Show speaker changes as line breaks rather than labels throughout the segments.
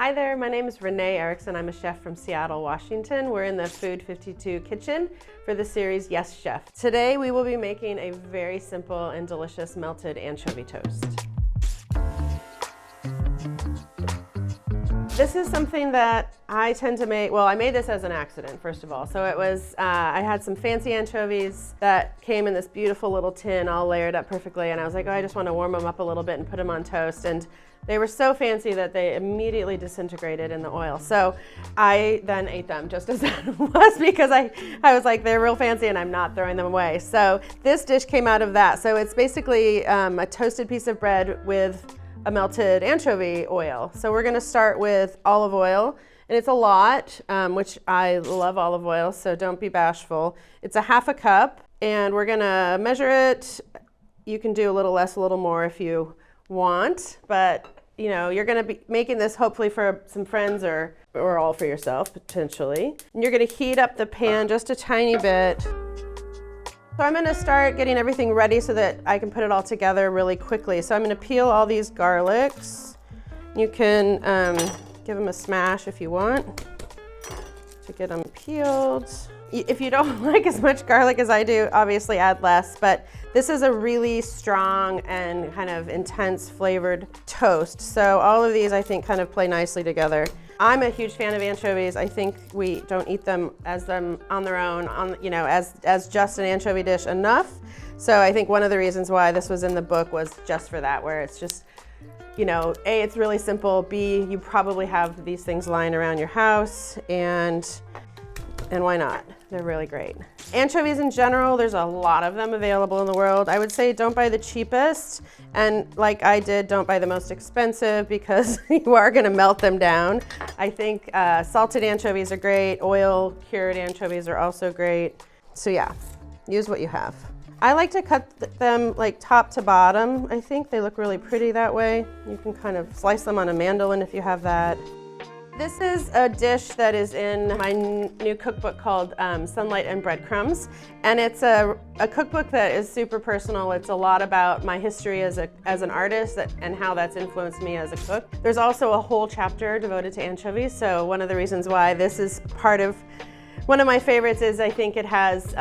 Hi there, my name is Renee Erickson. I'm a chef from Seattle, Washington. We're in the Food52 kitchen for the series Yes Chef. Today we will be making a very simple and delicious melted anchovy toast. This is something that I tend to make, well, I made this as an accident, first of all. So it was, I had some fancy anchovies that came in this beautiful little tin, all layered up perfectly, and I was like, oh, I just want to warm them up a little bit and put them on toast. And they were so fancy that they immediately disintegrated in the oil. So I then ate them just as that was, because I was like, they're real fancy and I'm not throwing them away. So this dish came out of that. So it's basically a toasted piece of bread with a melted anchovy oil. So we're gonna start with olive oil, and it's a lot, which I love olive oil, so don't be bashful. It's a half a cup, and we're gonna measure it. You can do a little less, a little more if you want, but you know, you're gonna be making this hopefully for some friends or all for yourself, potentially. And you're gonna heat up the pan just a tiny bit. So I'm gonna start getting everything ready so that I can put it all together really quickly. So I'm gonna peel all these garlics. You can give them a smash if you want to get them peeled. If you don't like as much garlic as I do, obviously add less, but this is a really strong and kind of intense flavored toast. So all of these I think kind of play nicely together. I'm a huge fan of anchovies. I think we don't eat them on their own, as just an anchovy dish enough. So I think one of the reasons why this was in the book was just for that, where it's just, you know, A, it's really simple, B, you probably have these things lying around your house, and why not? They're really great. Anchovies in general, there's a lot of them available in the world. I would say don't buy the cheapest, and like I did, don't buy the most expensive, because you are gonna melt them down. I think salted anchovies are great. Oil cured anchovies are also great. So yeah, use what you have. I like to cut them like top to bottom. I think they look really pretty that way. You can kind of slice them on a mandolin if you have that. This is a dish that is in my new cookbook called Sunlight and Breadcrumbs, and it's a cookbook that is super personal. It's a lot about my history as an artist and how that's influenced me as a cook. There's also a whole chapter devoted to anchovies, so one of the reasons why this is one of my favorites is I think it has,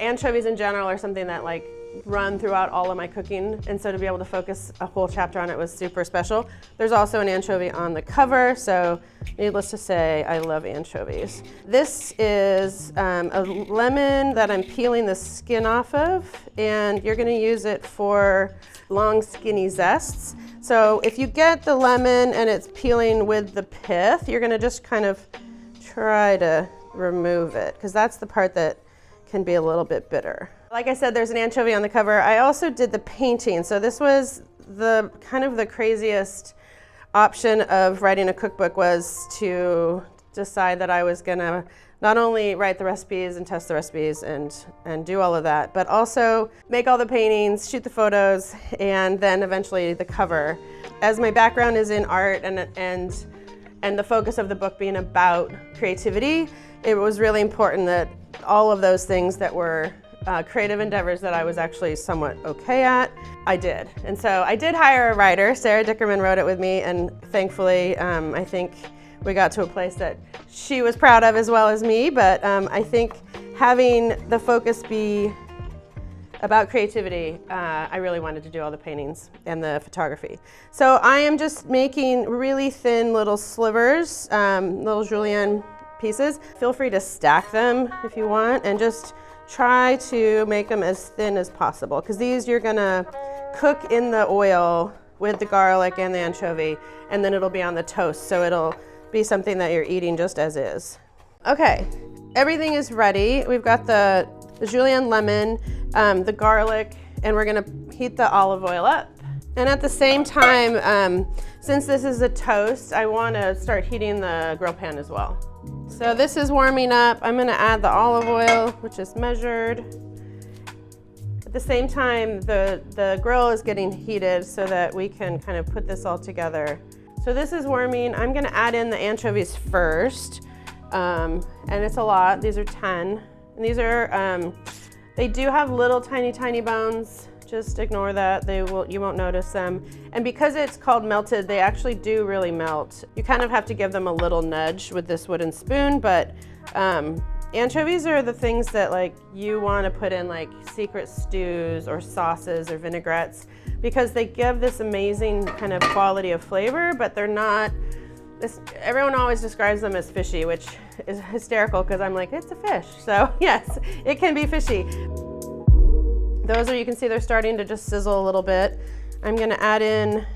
anchovies in general are something that like run throughout all of my cooking, and so to be able to focus a whole chapter on it was super special. There's also an anchovy on the cover, so needless to say, I love anchovies. This is a lemon that I'm peeling the skin off of, and you're gonna use it for long, skinny zests. So if you get the lemon and it's peeling with the pith, you're gonna just kind of try to remove it, because that's the part that can be a little bit bitter. Like I said, there's an anchovy on the cover. I also did the painting. So this was the kind of the craziest option of writing a cookbook, was to decide that I was gonna not only write the recipes and test the recipes and do all of that, but also make all the paintings, shoot the photos, and then eventually the cover. As my background is in art and the focus of the book being about creativity, it was really important that all of those things that were creative endeavors that I was actually somewhat okay at, I did. And so I did hire a writer. Sarah Dickerman wrote it with me, and thankfully I think we got to a place that she was proud of as well as me, but I think having the focus be about creativity, I really wanted to do all the paintings and the photography. So I am just making really thin little slivers, little julienne pieces. Feel free to stack them if you want, and just try to make them as thin as possible, because these you're gonna cook in the oil with the garlic and the anchovy, and then it'll be on the toast, so it'll be something that you're eating just as is. Okay, everything is ready. We've got the julienne lemon, the garlic, and we're gonna heat the olive oil up. And at the same time, since this is a toast, I wanna start heating the grill pan as well. So this is warming up. I'm gonna add the olive oil, which is measured. At the same time, the grill is getting heated so that we can kind of put this all together. So this is warming. I'm gonna add in the anchovies first, and it's a lot. These are 10. And these are, they do have little tiny bones, Just ignore that. You won't notice them. And because it's called melted, they actually do really melt. You kind of have to give them a little nudge with this wooden spoon, but anchovies are the things that like you want to put in like secret stews or sauces or vinaigrettes, because they give this amazing kind of quality of flavor, but they're not, everyone always describes them as fishy, which is hysterical because I'm like, it's a fish. So yes, it can be fishy. Those are, you can see they're starting to just sizzle a little bit. I'm gonna add in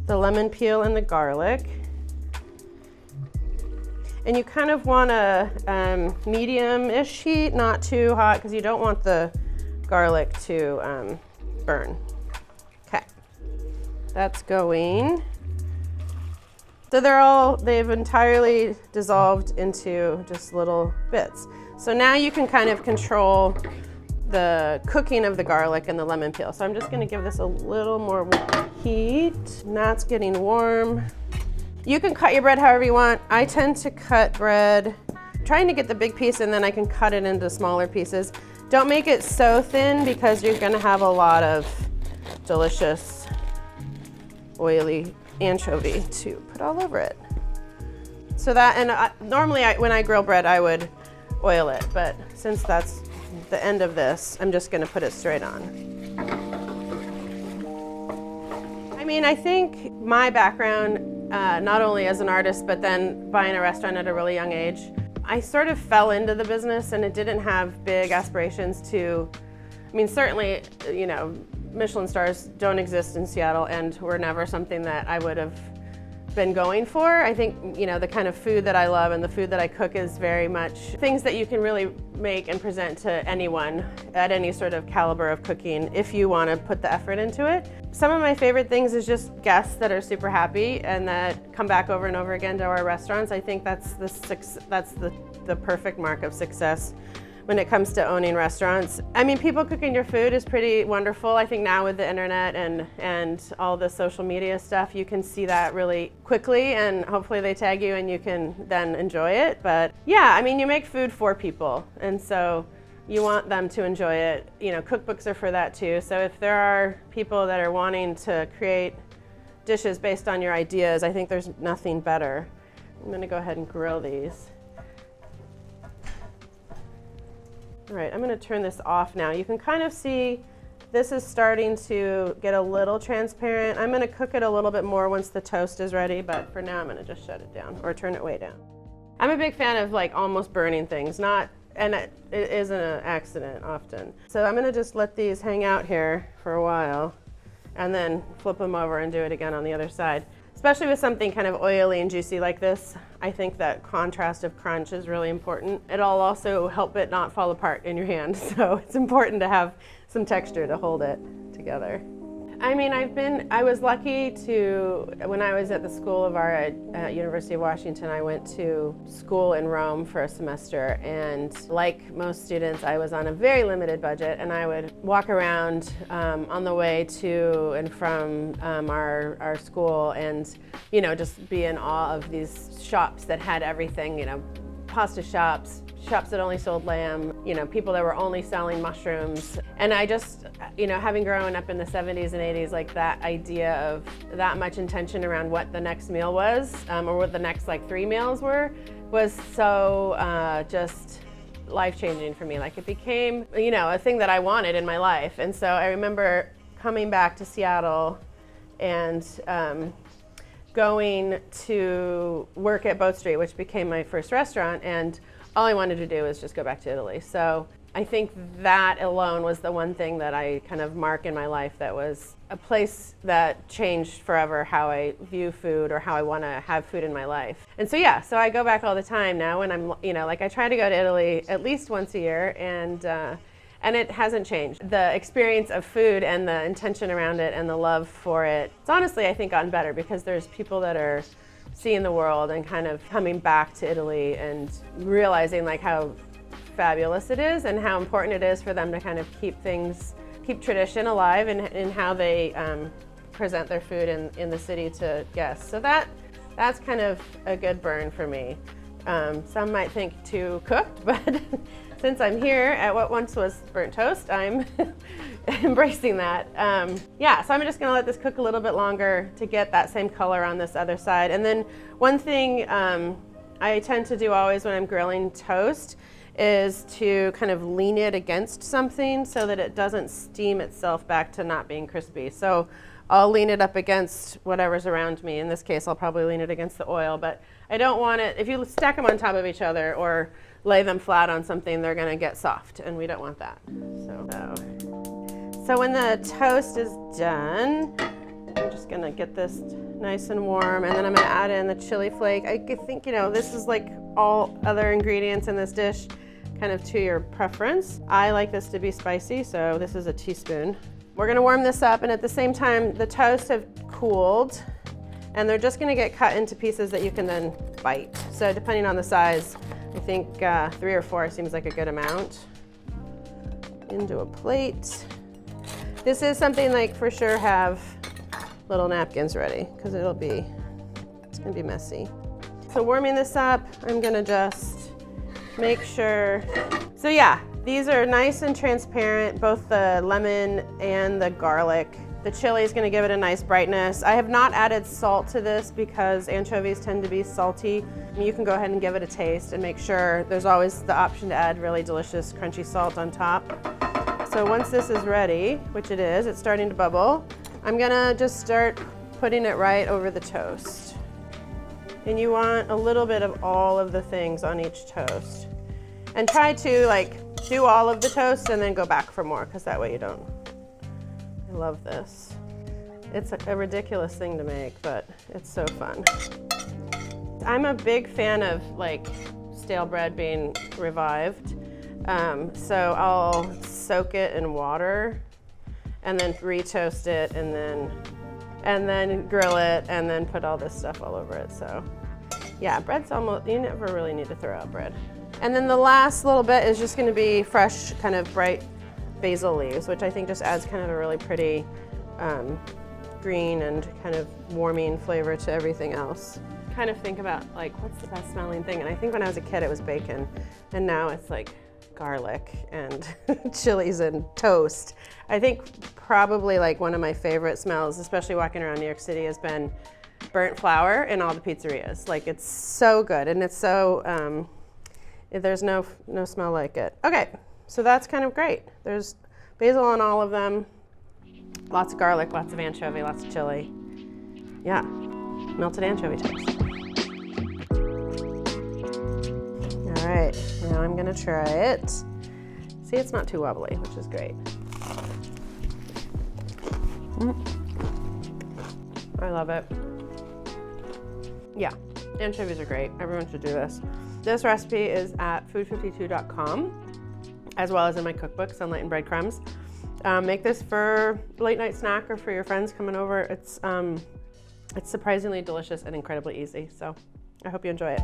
the lemon peel and the garlic. And you kind of want a medium-ish heat, not too hot, because you don't want the garlic to burn. Okay, that's going. So they've entirely dissolved into just little bits. So now you can kind of control the cooking of the garlic and the lemon peel. So I'm just gonna give this a little more heat. And that's getting warm. You can cut your bread however you want. I tend to cut bread, trying to get the big piece, and then I can cut it into smaller pieces. Don't make it so thin because you're gonna have a lot of delicious, oily anchovy to put all over it. So that, and normally when I grill bread, I would oil it, but since that's the end of this, I'm just gonna put it straight on. I mean, I think my background, not only as an artist, but then buying a restaurant at a really young age, I sort of fell into the business and it didn't have big aspirations to, I mean, certainly, you know, Michelin stars don't exist in Seattle and were never something that I would have been going for. I think, you know, the kind of food that I love and the food that I cook is very much things that you can really make and present to anyone at any sort of caliber of cooking if you want to put the effort into it. Some of my favorite things is just guests that are super happy and that come back over and over again to our restaurants. I think that's the perfect mark of success when it comes to owning restaurants. I mean, people cooking your food is pretty wonderful. I think now with the internet and all the social media stuff, you can see that really quickly, and hopefully they tag you and you can then enjoy it. But yeah, I mean, you make food for people, and so you want them to enjoy it. You know, cookbooks are for that too. So if there are people that are wanting to create dishes based on your ideas, I think there's nothing better. I'm gonna go ahead and grill these. All right, I'm gonna turn this off now. You can kind of see this is starting to get a little transparent. I'm gonna cook it a little bit more once the toast is ready, but for now I'm gonna just shut it down or turn it way down. I'm a big fan of like almost burning things, and it isn't an accident often. So I'm gonna just let these hang out here for a while and then flip them over and do it again on the other side. Especially with something kind of oily and juicy like this, I think that contrast of crunch is really important. It'll also help it not fall apart in your hand, so it's important to have some texture to hold it together. I mean, I was lucky to, when I was at the School of Art at University of Washington, I went to school in Rome for a semester, and like most students, I was on a very limited budget, and I would walk around on the way to and from our school and, you know, just be in awe of these shops that had everything, you know, pasta shops that only sold lamb, you know, people that were only selling mushrooms. And I just, you know, having grown up in the 70s and 80s, like that idea of that much intention around what the next meal was, or what the next like 3 meals were, was so just life-changing for me. Like it became, you know, a thing that I wanted in my life. And so I remember coming back to Seattle and going to work at Boat Street, which became my first restaurant, and all I wanted to do was just go back to Italy. So I think that alone was the one thing that I kind of mark in my life that was a place that changed forever how I view food or how I want to have food in my life. And so yeah, so I go back all the time now, and I'm, you know, like I try to go to Italy at least once a year, and it hasn't changed. The experience of food and the intention around it and the love for it, it's honestly, I think, gotten better because there's people that are seeing the world and kind of coming back to Italy and realizing like how fabulous it is and how important it is for them to kind of keep tradition alive in how they present their food in the city to guests. So that's kind of a good burn for me. Some might think too cooked, but since I'm here at what once was burnt toast, I'm embracing that. Yeah, so I'm just gonna let this cook a little bit longer to get that same color on this other side. And then one thing I tend to do always when I'm grilling toast is to kind of lean it against something so that it doesn't steam itself back to not being crispy. So I'll lean it up against whatever's around me. In this case, I'll probably lean it against the oil, but I don't want it, if you stack them on top of each other or lay them flat on something, they're gonna get soft, and we don't want that. So when the toast is done, I'm just gonna get this nice and warm, and then I'm gonna add in the chili flake. I think, you know, this is like all other ingredients in this dish, kind of to your preference. I like this to be spicy, so this is a teaspoon. We're gonna warm this up, and at the same time, the toast have cooled, and they're just gonna get cut into pieces that you can then bite. So depending on the size, I think 3 or 4 seems like a good amount. Into a plate. This is something like for sure have little napkins ready, because it's gonna be messy. So warming this up, I'm gonna just make sure. So yeah, these are nice and transparent, both the lemon and the garlic. The chili is gonna give it a nice brightness. I have not added salt to this because anchovies tend to be salty. You can go ahead and give it a taste and make sure. There's always the option to add really delicious crunchy salt on top. So once this is ready, which it is, it's starting to bubble, I'm gonna just start putting it right over the toast. And you want a little bit of all of the things on each toast. And try to like do all of the toast and then go back for more, because that way you don't. I love this. It's a ridiculous thing to make, but it's so fun. I'm a big fan of like stale bread being revived. So I'll soak it in water and then re-toast it and then grill it and then put all this stuff all over it. So yeah, bread's almost, you never really need to throw out bread. And then the last little bit is just gonna be fresh, kind of bright basil leaves, which I think just adds kind of a really pretty green and kind of warming flavor to everything else. Kind of think about like, what's the best smelling thing? And I think when I was a kid, it was bacon. And now it's like garlic and chilies and toast. I think probably like one of my favorite smells, especially walking around New York City, has been burnt flour in all the pizzerias. Like, it's so good, and it's so, there's no smell like it. Okay, so that's kind of great. There's basil on all of them, lots of garlic, lots of anchovy, lots of chili. Yeah, melted anchovy toast. All right, now I'm gonna try it. See, it's not too wobbly, which is great. I love it. Yeah, anchovies are great. Everyone should do this. This recipe is at food52.com, as well as in my cookbook, Sunlight and Breadcrumbs. Make this for a late night snack or for your friends coming over. It's surprisingly delicious and incredibly easy. So I hope you enjoy it.